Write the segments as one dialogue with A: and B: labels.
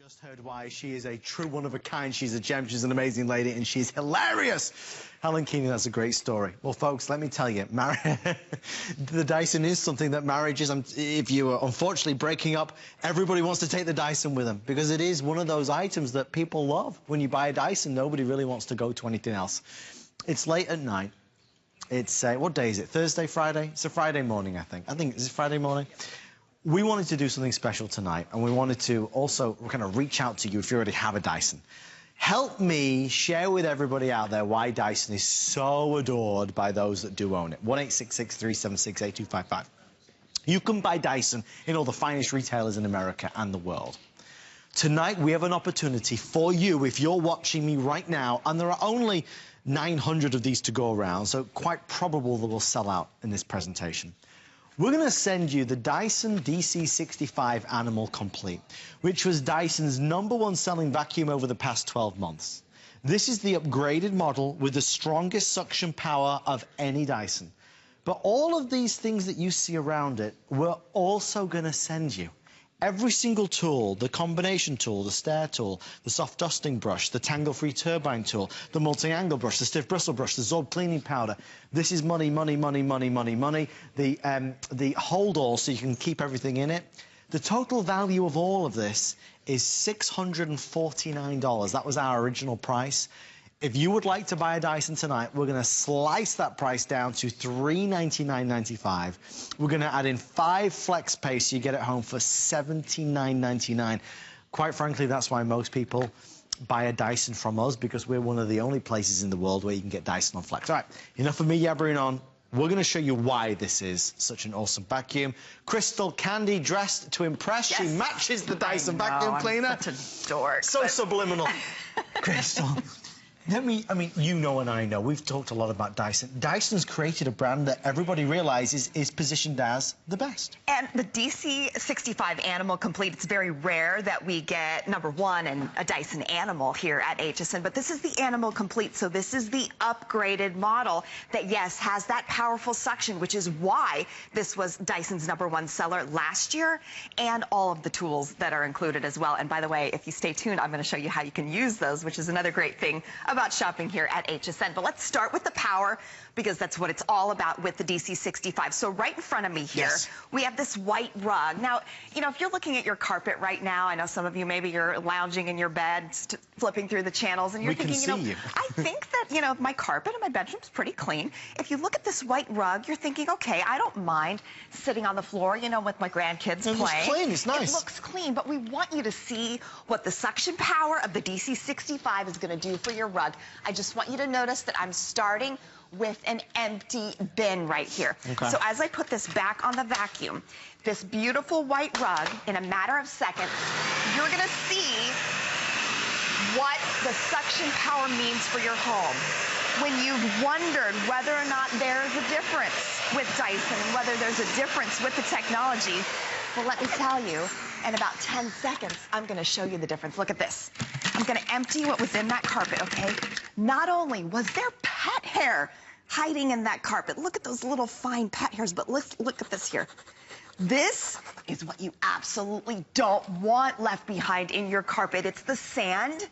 A: Just heard why she is a true one of a kind. She's a gem, she's an amazing lady, and she's hilarious. Helen Keeney, that's a great story. Well, folks, let me tell you, the Dyson is something that marriages, if you are unfortunately breaking up, everybody wants to take the Dyson with them because it is one of those items that people love. When you buy a Dyson, nobody really wants to go to anything else. It's late at night. It's, what day is it? Thursday, Friday? It's a Friday morning, I think. Is it Friday morning? We wanted to do something special tonight, and we wanted to also kind of reach out to you if you already have a Dyson. Help me share with everybody out there why Dyson is so adored by those that do own it. 1-866-376-8255. You can buy Dyson in all the finest retailers in America and the world. Tonight, we have an opportunity for you, if you're watching me right now, and there are only 900 of these to go around, so quite probable they will sell out in this presentation. We're going to send you the Dyson DC65 Animal Complete, which was Dyson's #1 selling vacuum over the past 12 months. This is the upgraded model with the strongest suction power of any Dyson. But all of these things that you see around it, we're also going to send you. Every single tool, the combination tool, the stair tool, the soft dusting brush, the tangle-free turbine tool, the multi-angle brush, the stiff bristle brush, the Zorb cleaning powder. This is money, money, money, money, money, money. The hold-all so you can keep everything in it. The total value of all of this is $649. That was our original price. If you would like to buy a Dyson tonight, we're going to slice that price down to $399.95. We're going to add in 5 flex pay so you get it home for $79.99. Quite frankly, that's why most people buy a Dyson from us, because we're one of the only places in the world where you can get Dyson on flex. All right, enough of me yabbering on. We're going to show you why this is such an awesome vacuum. Crystal Candy, dressed to impress. Yes. She matches the Dyson vacuum cleaner.
B: I'm such a dork.
A: So subliminal. Crystal. I mean, you know and I know, we've talked a lot about Dyson. Dyson's created a brand that everybody realizes is positioned as the best.
B: And the DC65 Animal Complete, it's very rare that we get #1 and a Dyson Animal here at HSN, but this is the Animal Complete, so this is the upgraded model that, yes, has that powerful suction, which is why this was Dyson's #1 seller last year, and all of the tools that are included as well. And by the way, if you stay tuned, I'm going to show you how you can use those, which is another great thing about shopping here at HSN. But let's start with the power, because that's what it's all about with the DC65. So right in front of me here, yes, we have this white rug. Now, you know, if you're looking at your carpet right now, I know some of you, maybe you're lounging in your bed, flipping through the channels, and you're thinking, you know, I think that, you know, my carpet in my bedroom's pretty clean. If you look at this white rug, you're thinking, okay, I don't mind sitting on the floor, you know, with my grandkids playing. It looks
A: clean, it's nice.
B: It looks clean, but we want you to see what the suction power of the DC65 is going to do for your rug. I just want you to notice that I'm starting with an empty bin right here. Okay. So as I put this back on the vacuum, this beautiful white rug, in a matter of seconds, you're going to see what the suction power means for your home. When you've wondered whether or not there's a difference with Dyson and whether there's a difference with the technology, well, let me tell you, in about 10 seconds, I'm going to show you the difference. Look at this. I'm going to empty what was in that carpet, okay? Not only was there pet hair hiding in that carpet, look at those little fine pet hairs, but let's look at this here. This is what you absolutely don't want left behind in your carpet. It's the sand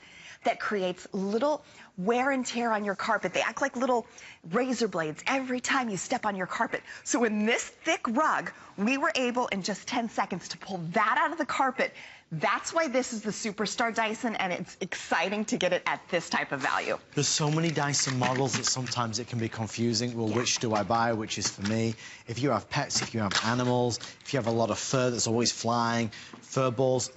B: that creates little wear and tear on your carpet. They act like little razor blades every time you step on your carpet. So in this thick rug, we were able in just 10 seconds to pull that out of the carpet. That's why this is the Superstar Dyson, and it's exciting to get it at this type of value.
A: There's so many Dyson models that sometimes it can be confusing. Well, which do I buy? Which is for me? If you have pets, if you have animals, if you have a lot of fur that's always flying, fur balls,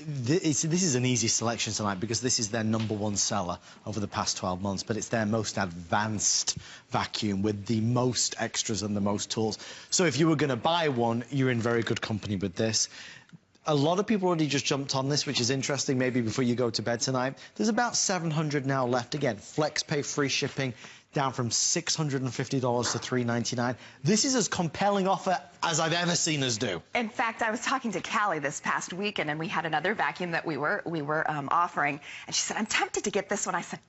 A: this is an easy selection tonight because this is their #1 seller over the past 12 months, but it's their most advanced vacuum with the most extras and the most tools. So if you were going to buy one, you're in very good company with this. A lot of people already just jumped on this, which is interesting, maybe before you go to bed tonight. There's about 700 now left. Again, flex pay, free shipping, down from $650 to $399. This is as compelling offer as I've ever seen us do.
B: In fact, I was talking to Callie this past weekend, and we had another vacuum that we were offering, and she said, I'm tempted to get this one. I said,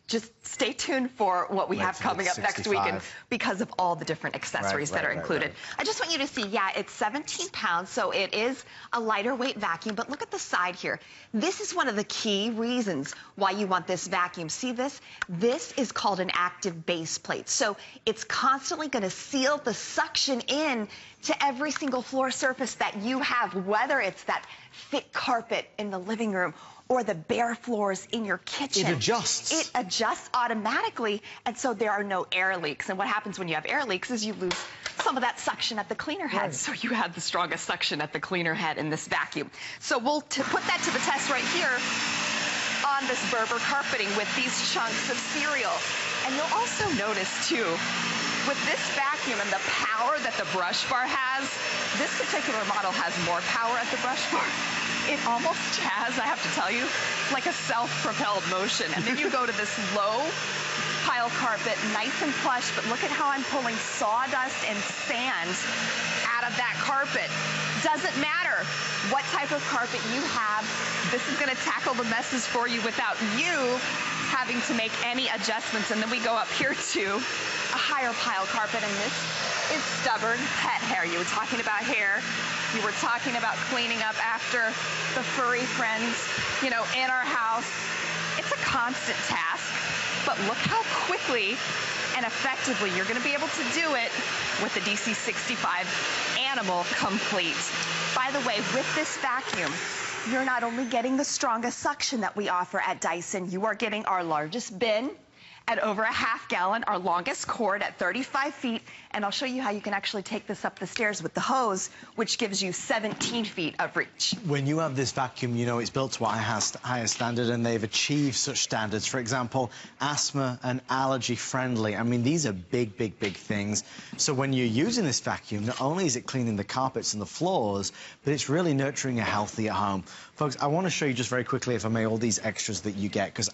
B: just stay tuned for what we have coming up next week, and because of all the different accessories that are included. I just want you to see, yeah, it's 17 pounds, so it is a lighter weight vacuum, but look at the side here. This is one of the key reasons why you want this vacuum. See this? This is called an active base plate. So it's constantly going to seal the suction in to every single floor surface that you have, whether it's that thick carpet in the living room or the bare floors in your kitchen.
A: It adjusts.
B: It adjusts automatically, and so there are no air leaks. And what happens when you have air leaks is you lose some of that suction at the cleaner head. Right. So you have the strongest suction at the cleaner head in this vacuum. So we'll put that to the test right here on this Berber carpeting with these chunks of cereal. And you'll also notice, too, with this vacuum and the power that the brush bar has, this particular model has more power at the brush bar. It almost has, I have to tell you, like a self-propelled motion. And then you go to this low pile carpet, nice and plush, but look at how I'm pulling sawdust and sand out of that carpet. Doesn't matter what type of carpet you have, this is going to tackle the messes for you without you having to make any adjustments. And then we go up here to a higher pile carpet, and this is stubborn pet hair. You were talking about hair. You were talking about cleaning up after the furry friends, you know, in our house. It's a constant task, but look how quickly and effectively you're going to be able to do it with the DC65 Animal Complete. By the way, with this vacuum, you're not only getting the strongest suction that we offer at Dyson, you are getting our largest bin at over a ½ gallon, our longest cord at 35 feet, and I'll show you how you can actually take this up the stairs with the hose, which gives you 17 feet of reach.
A: When you have this vacuum, you know it's built to a higher standard, and they've achieved such standards. For example, asthma and allergy friendly. I mean, these are big, big, big things. So when you're using this vacuum, not only is it cleaning the carpets and the floors, but it's really nurturing a healthier home. Folks, I want to show you just very quickly, if I may, all these extras that you get, because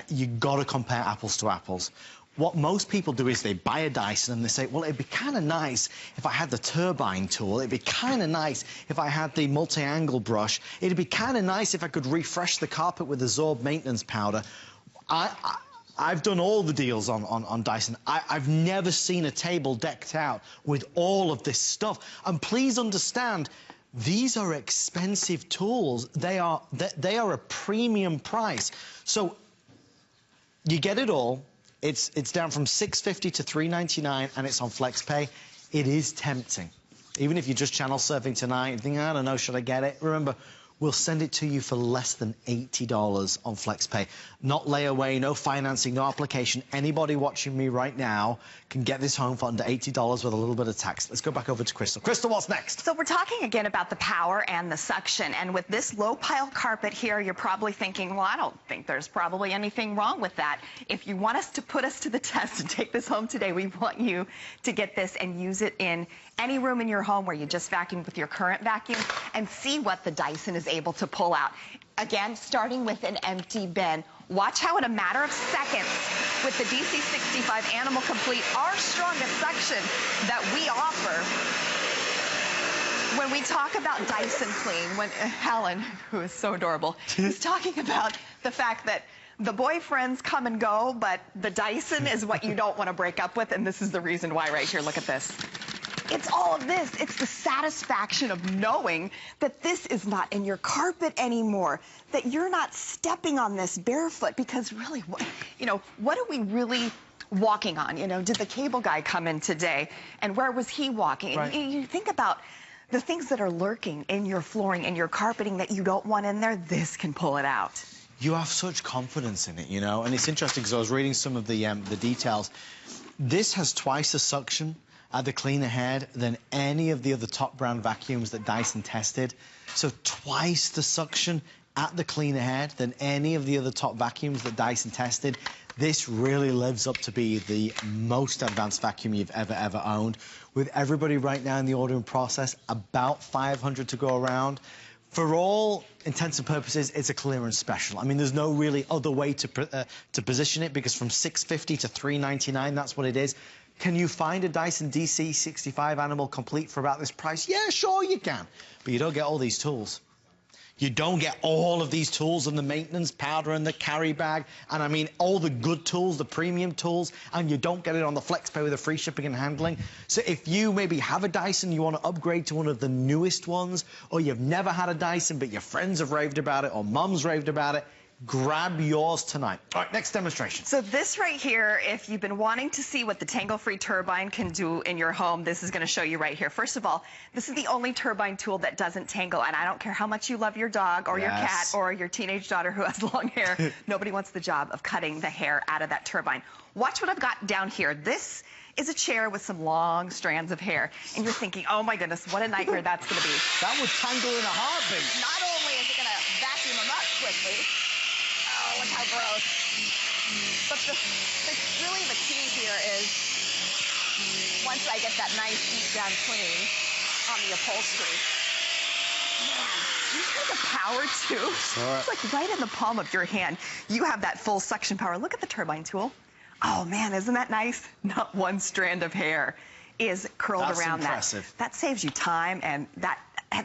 A: you got to compare apples to apples. What most people do is they buy a Dyson and they say, well, it'd be kind of nice if I had the turbine tool. It'd be kind of nice if I had the multi-angle brush. It'd be kind of nice if I could refresh the carpet with the Zorb maintenance powder. I've done all the deals on Dyson. I've never seen a table decked out with all of this stuff. And please understand, these are expensive tools. They are a premium price. So you get it all. It's down from $6.50 to $3.99, and it's on FlexPay. It is tempting. Even if you're just channel surfing tonight and think, I don't know, should I get it? Remember, we'll send it to you for less than $80 on FlexPay. Not layaway, no financing, no application. Anybody watching me right now can get this home for under $80 with a little bit of tax. Let's go back over to Crystal. Crystal, what's next?
B: So we're talking again about the power and the suction. And with this low pile carpet here, you're probably thinking, well, I don't think there's probably anything wrong with that. If you want us to put us to the test and take this home today, we want you to get this and use it in any room in your home where you just vacuumed with your current vacuum and see what the Dyson is able to pull out. Again, starting with an empty bin. Watch how in a matter of seconds, with the DC65 Animal Complete, our strongest suction that we offer. When we talk about Dyson Clean, when Helen, who is so adorable, is talking about the fact that the boyfriends come and go, but the Dyson is what you don't want to break up with, and this is the reason why right here. Look at this. It's all of this. It's the satisfaction of knowing that this is not in your carpet anymore, that you're not stepping on this barefoot, because really, you know, what are we really walking on? You know, did the cable guy come in today, and where was he walking? Right. And you think about the things that are lurking in your flooring and your carpeting that you don't want in there. This can pull it out.
A: You have such confidence in it, you know, and it's interesting because I was reading some of the details. This has twice the suction at the cleaner head than any of the other top brand vacuums that Dyson tested. So twice the suction at the cleaner head than any of the other top vacuums that Dyson tested. This really lives up to be the most advanced vacuum you've ever owned. With everybody right now in the ordering process, about 500 to go around. For all intents and purposes, it's a clearance special. I mean, there's no really other way to position it, because from $6.50 to $3.99, that's what it is. Can you find a Dyson DC65 Animal Complete for about this price? Yeah, sure you can. But you don't get all these tools. You don't get all of these tools and the maintenance powder and the carry bag, and I mean all the good tools, the premium tools, and you don't get it on the FlexPay with the free shipping and handling. So if you maybe have a Dyson, you want to upgrade to one of the newest ones, or you've never had a Dyson but your friends have raved about it or mum's raved about it, grab yours tonight. All right, next demonstration.
B: So this right here, if you've been wanting to see what the Tangle-free turbine can do in your home, this is going to show you right here. First of all, this is the only turbine tool that doesn't tangle, and I don't care how much you love your dog or your cat or your teenage daughter who has long hair. Nobody wants the job of cutting the hair out of that turbine. Watch what I've got down here. This is a chair with some long strands of hair, and you're thinking, oh my goodness, what a nightmare that's going to be.
A: That would tangle in a heartbeat.
B: Not only is it going to vacuum them up quickly, oh, look how gross. But really the key here is once I get that nice deep down clean on the upholstery. Man, do you hear the power too? It's like right in the palm of your hand. You have that full suction power. Look at the turbine tool. Oh man, isn't that nice? Not one strand of hair is curled around
A: impressive.
B: that. That saves you time and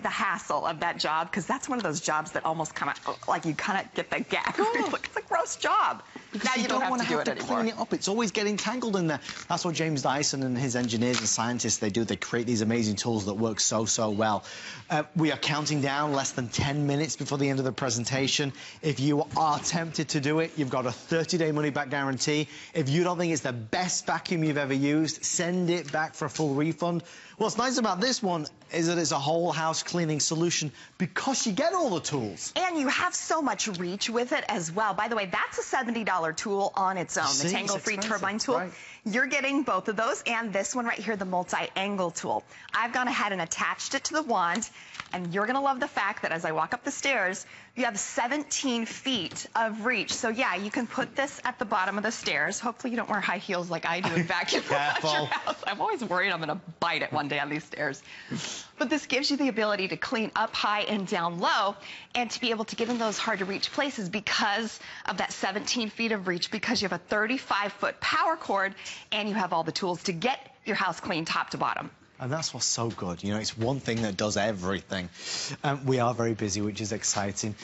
B: the hassle of that job, because that's one of those jobs that almost kind of like you kind of get that gag. It's a gross job.
A: Because
B: now you don't have to do it anymore.
A: Clean it up. It's always getting tangled in there. That's what James Dyson and his engineers and scientists, they do. They create these amazing tools that work so well. We are counting down less than 10 minutes before the end of the presentation. If you are tempted to do it, you've got a 30-day money-back guarantee. If you don't think it's the best vacuum you've ever used, send it back for a full refund. What's nice about this one is that it's a whole house cleaning solution because you get all the tools.
B: And you have so much reach with it as well. By the way, that's a $70 tool on its own, the Tangle-free turbine tool. Right. You're getting both of those and this one right here, the multi-angle tool. I've gone ahead and attached it to the wand, and you're gonna love the fact that as I walk up the stairs, you have 17 feet of reach. So yeah, you can put this at the bottom of the stairs. Hopefully you don't wear high heels like I do and vacuum around your house. I'm always worried I'm gonna bite it one day on these stairs. But this gives you the ability to clean up high and down low, and to be able to get in those hard to reach places because of that 17 feet of reach, because you have a 35-foot power cord and you have all the tools to get your house clean top to bottom.
A: And that's what's so good. You know, it's one thing that does everything. We are very busy, which is exciting.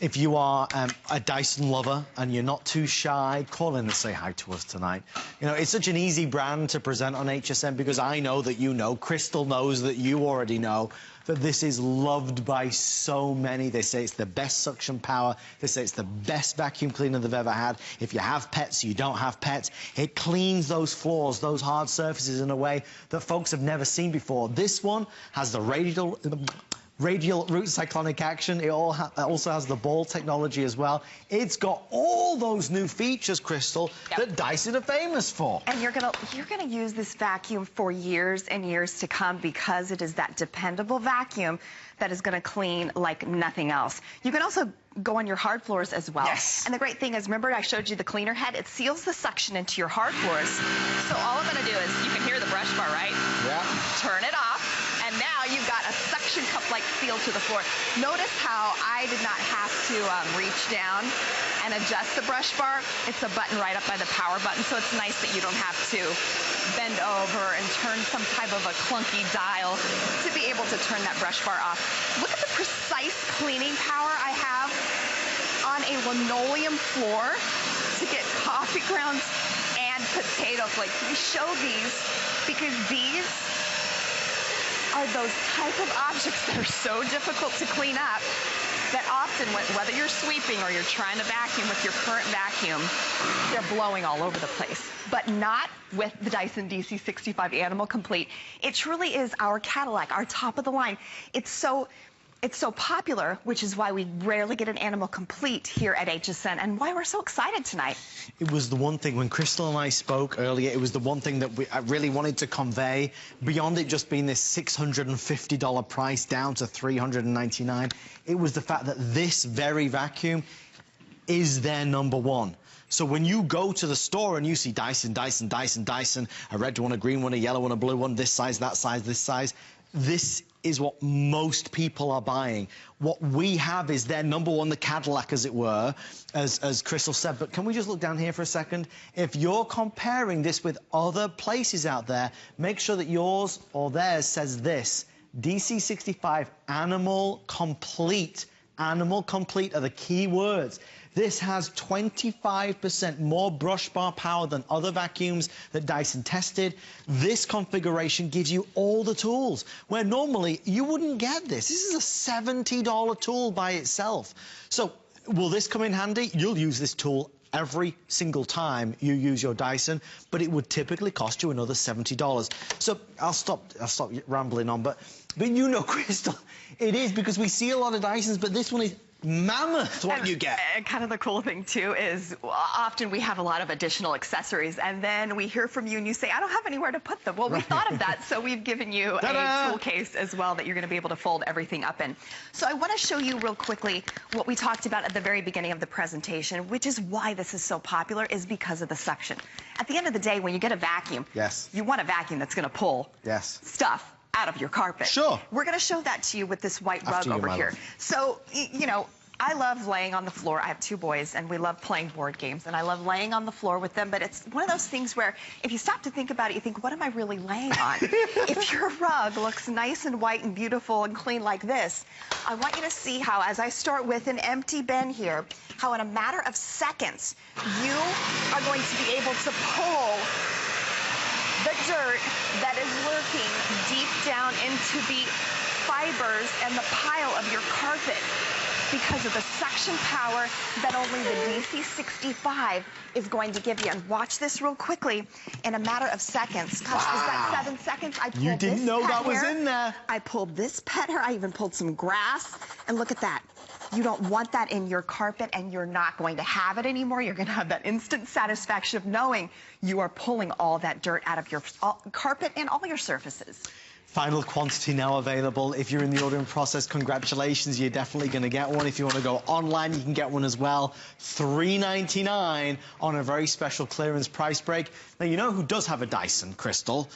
A: If you are a Dyson lover and you're not too shy, call in and say hi to us tonight. You know, it's such an easy brand to present on HSN because I know that you know, Crystal knows that you already know, that this is loved by so many. They say it's the best suction power. They say it's the best vacuum cleaner they've ever had. If you have pets, you don't have pets, it cleans those floors, those hard surfaces in a way that folks have never seen before. This one has the Radial Root Cyclone action. It also has the ball technology as well. It's got all those new features, Crystal, that Dyson are famous for.
B: And you're gonna use this vacuum for years and years to come because it is that dependable vacuum that is gonna clean like nothing else. You can also go on your hard floors as well.
A: Yes.
B: And the great thing is, remember I showed you the cleaner head? It seals the suction into your hard floors. So all I'm gonna do is, you can hear the brush bar, right?
A: Yeah.
B: Turn it off, and now you've got a suction cup-like feel to the floor. Notice how I did not have to reach down and adjust the brush bar. It's a button right up by the power button, so it's nice that you don't have to bend over and turn some type of a clunky dial to be able to turn that brush bar off. Look at the precise cleaning power I have on a linoleum floor to get coffee grounds and potato flakes. We show these because these are those type of objects that are so difficult to clean up that often, whether you're sweeping or you're trying to vacuum with your current vacuum, they're blowing all over the place. But not with the Dyson DC65 Animal Complete. It truly is our Cadillac, our top of the line. It's so popular, which is why we rarely get an Animal Complete here at HSN, and why we're so excited tonight.
A: It was the one thing, when Crystal and I spoke earlier, it was the one thing that I really wanted to convey, beyond it just being this $650 price down to $399. It was the fact that this very vacuum is their #1. So when you go to the store and you see Dyson, Dyson, Dyson, Dyson, a red one, a green one, a yellow one, a blue one, this size, that size, this size, this is what most people are buying. What we have is their #1, the Cadillac, as it were, as Crystal said. But can we just look down here for a second? If you're comparing this with other places out there, make sure that yours or theirs says this: DC65 Animal Complete animal complete are the key words. This has 25% more brush bar power than other vacuums that Dyson tested. This configuration gives you all the tools, where normally you wouldn't get this. This is a $70 tool by itself. So will this come in handy? You'll use this tool every single time you use your Dyson, but it would typically cost you another $70. So I'll stop rambling on, but you know, Crystal, it is, because we see a lot of Dysons, but this one is mammoth what you get.
B: And kind of the cool thing too is often we have a lot of additional accessories, and then we hear from you and you say, I don't have anywhere to put them. Well, we thought of that, so we've given you a tool case as well that you're going to be able to fold everything up in. So I want to show you real quickly what we talked about at the very beginning of the presentation, which is why this is so popular, is because of the suction. At the end of the day, when you get a vacuum, you want a vacuum that's going to pull stuff out of your carpet.
A: Sure.
B: We're going to show that to you with this white rug over here. So, you know, I love laying on the floor. I have 2 boys, and we love playing board games, and I love laying on the floor with them, but it's one of those things where if you stop to think about it, you think, what am I really laying on? If your rug looks nice and white and beautiful and clean like this, I want you to see how, as I start with an empty bin here, how in a matter of seconds, you are going to be able to pull the dirt that is lurking deep down into the fibers and the pile of your carpet, because of the suction power that only the DC65 is going to give you. And watch this real quickly. In a matter of seconds, gosh, was that 7 seconds? I pulled
A: you didn't
B: this
A: know
B: pet
A: that was
B: hair.
A: in there.
B: I pulled this pet hair. I even pulled some grass. And look at that. You don't want that in your carpet, and you're not going to have it anymore. You're going to have that instant satisfaction of knowing you are pulling all that dirt out of your carpet and all your surfaces.
A: Final quantity now available. If you're in the ordering process, congratulations, you're definitely going to get one. If you want to go online, you can get one as well. $3.99 on a very special clearance price break. Now, you know who does have a Dyson, Crystal?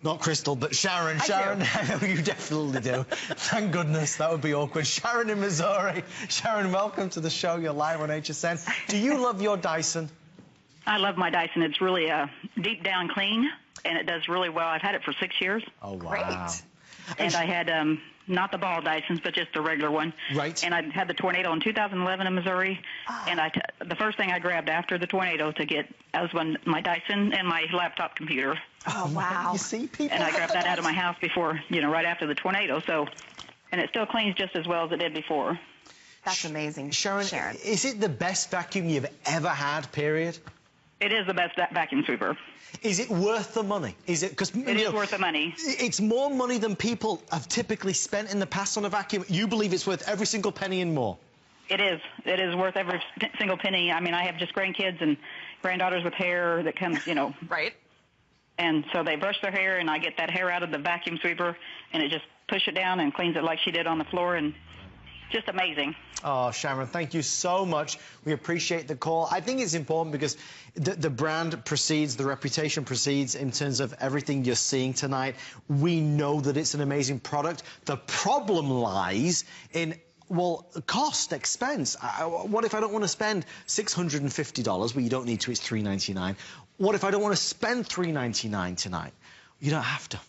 A: Not Crystal, but Sharon. Sharon, I know you definitely do. Thank goodness, that would be awkward. Sharon in Missouri. Sharon, welcome to the show. You're live on HSN. Do you love your Dyson?
C: I love my Dyson. It's really deep down clean, and it does really well. I've had it for 6 years.
A: Oh, wow.
B: Great.
C: And I had not the ball Dysons, but just the regular one.
A: Right.
C: And I had the tornado in 2011 in Missouri. And the first thing I grabbed after the tornado to get was my Dyson and my laptop computer.
B: Oh, wow.
A: You see, people.
C: And I grabbed that out of my house before, you know, right after the tornado. So, and it still cleans just as well as it did before.
B: That's amazing.
A: Sharon, is it the best vacuum you've ever had, period?
C: It is the best vacuum sweeper.
A: Is it worth the money? Is it? Because
C: it is worth the money.
A: It's more money than people have typically spent in the past on a vacuum. You believe it's worth every single penny and more?
C: It is. It is worth every single penny. I mean, I have just grandkids and granddaughters with hair that comes, you know.
B: Right.
C: And so they brush their hair, and I get that hair out of the vacuum sweeper, and it just pushes it down and cleans it like she did on the floor, and just amazing.
A: Oh, Sharon, thank you so much. We appreciate the call. I think it's important because the brand precedes, the reputation precedes in terms of everything you're seeing tonight. We know that it's an amazing product. The problem lies in, well, cost, expense. What if I don't want to spend $650? Well, you don't need to, it's $3.99. What if I don't want to spend $3.99 tonight? You don't have to.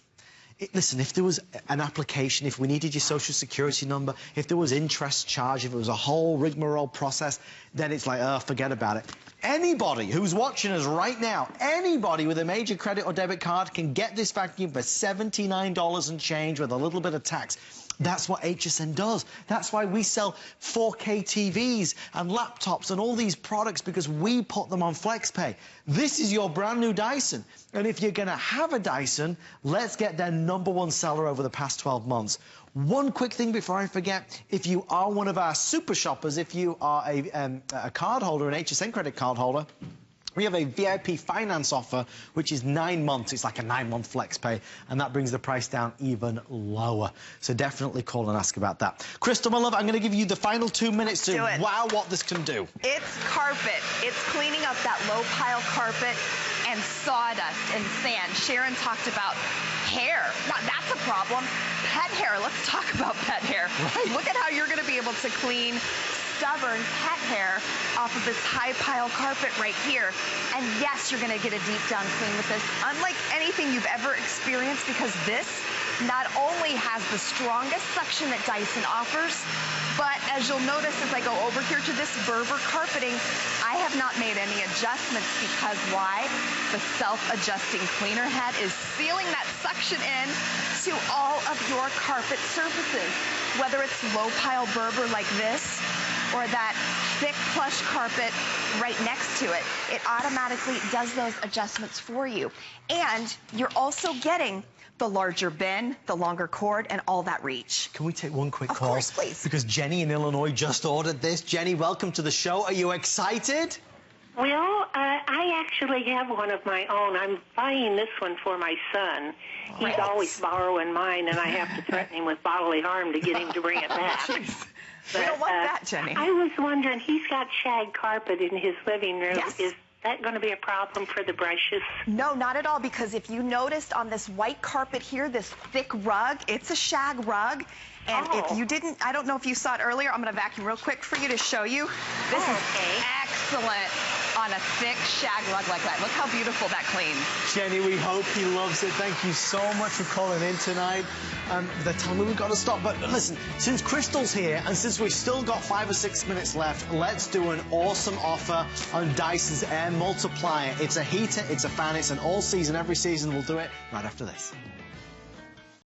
A: Listen, if there was an application, if we needed your social security number, if there was interest charge, if it was a whole rigmarole process, then it's like, oh, forget about it. Anybody who's watching us right now, anybody with a major credit or debit card can get this vacuum for $79 and change with a little bit of tax. That's what HSN does. That's why we sell 4K TVs and laptops and all these products, because we put them on FlexPay. This is your brand new Dyson. And if you're going to have a Dyson, let's get their #1 seller over the past 12 months. One quick thing before I forget, if you are one of our super shoppers, if you are a card holder, an HSN credit card holder, we have a VIP finance offer, which is 9 months. It's like a 9-month flex pay, and that brings the price down even lower. So definitely call and ask about that. Crystal, my love, I'm going to give you the final 2 minutes to wow what this can do.
B: It's carpet. It's cleaning up that low-pile carpet and sawdust and sand. Sharon talked about hair. Now, that's a problem. Pet hair. Let's talk about pet hair. Right. Look at how you're going to be able to clean stubborn pet hair off of this high pile carpet right here. And yes, you're going to get a deep down clean with this, unlike anything you've ever experienced, because this not only has the strongest suction that Dyson offers, but as you'll notice as I go over here to this Berber carpeting, I have not made any adjustments because why? The self-adjusting cleaner head is sealing that suction in to all of your carpet surfaces, whether it's low-pile Berber like this or that thick plush carpet right next to it. It automatically does those adjustments for you. And you're also getting the larger bin, the longer cord, and all that reach.
A: Can we take one quick call?
B: Of course, please.
A: Because Jenny in Illinois just ordered this. Jenny, welcome to the show. Are you excited?
D: Well, I actually have one of my own. I'm buying this one for my son. He's always borrowing mine, and I have to threaten him with bodily harm to get him to bring it back.
B: We don't want that, Jenny.
D: I was wondering, he's got shag carpet in his living room.
B: Yes.
D: Is that going to be a problem for the brushes?
B: No, not at all, because if you noticed on this white carpet here, this thick rug, it's a shag rug. And if you didn't, I don't know if you saw it earlier, I'm going to vacuum real quick for you to show you. This is excellent on a thick shag rug like that. Look how beautiful that cleans.
A: Jenny, we hope he loves it. Thank you so much for calling in tonight. They're telling me we've got to stop. But listen, since Crystal's here and since we've still got 5 or 6 minutes left, let's do an awesome offer on Dyson's Air Multiplier. It's a heater, it's a fan, it's an all season, every season. We'll do it right after this.